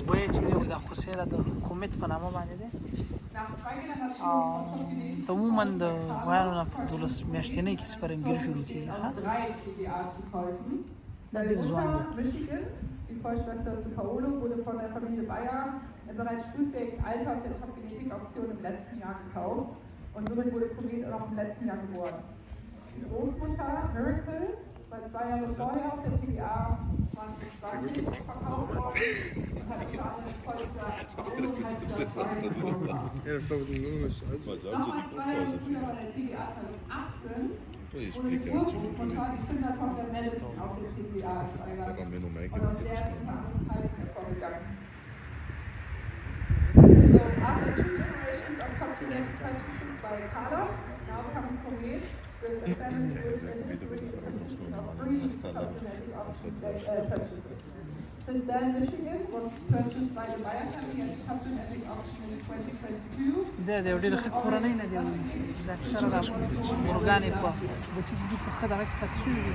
وایي چې د خوسۍ د کومیت په نامه باندې دی عموما د غویانو نه په 12 میاشتنۍ کې سپرمګیري شروع کېږي دا ډېر ځوان دی Die Vollschwester zu Paolo wurde von der Familie Bayer im bereits frühfähigen Alter auf der Top-Genetik-Auktion im letzten Jahr gekauft und somit wurde Komet auch im letzten Jahr geboren. Die Großmutter Miracle war 2 Jahre vorher auf der TGA 2020 verkauft worden und hat für eine Vollschwester Paolo halt nochmal 2 Jahre früher bei der TGA 2018 wurde die Großmutter die Kindertochter Madison auf der TGA gesteigert und aus der ist unter anderem Kalten hervorgegangen. So, after 2 generations of top genetic purchases by Carlos, now comes Komet with a family with a history consisting of 3 top genetic purchases. His dad, Michigan, was purchased by the Bayer family at the top genetic auction in 2022. دا د یو ډېر ښه کورنۍ نه دی دا اکثره د مورګانې په بچي دي په ښه دغه کې ښخ شوي دي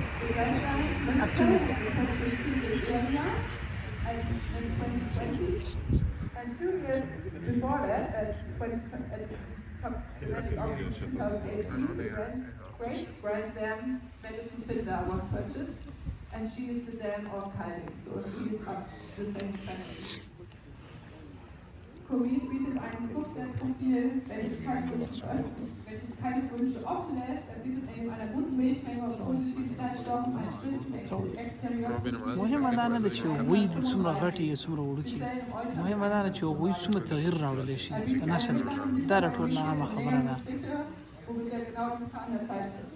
اکچولی And 2 years before that, at top genetic auction in 2018, the great grand dam Madison Finder was purchased, and she is the dam of Kalding, so she is of the same family. Komet bietet ein Zuchtwertprofil, welches keine Wünsche offen lässt. Er bietet neben einer guten Milchmenge und Kohlenhydratstoffen ein Spritzexterieur. مهمه دا نه ده چې هغوی د څومره غټې یا څومره وړوکي مهمه دا ده چې هغوی څومره تغییر راوړلی شي په نسل کې دا راټول ناهمه خبره ده Womit der genauen Zahn der Zeit ist.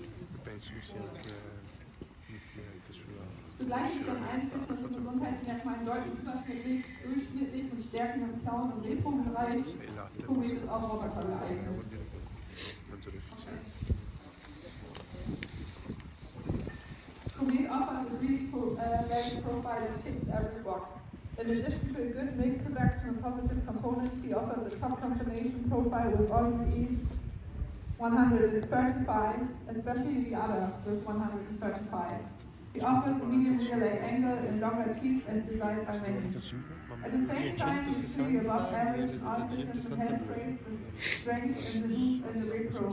Zugleich ist das Einfluss von Gesundheitsmerkmalen deutlich durchschnittlich mit Stärken im Klauen- und Repo-Bereich. Komet ist auch Roboter geeignet. Komet offers a brief value profile that ticks every box. In addition to a good milk production and positive components, he offers a top combination profile with OSE 135, especially the other with 135. He offers a medium relay angle in longer teeth as designed by many. At the same time, he is clearly above average in all fitness and head frames with strength in the repro.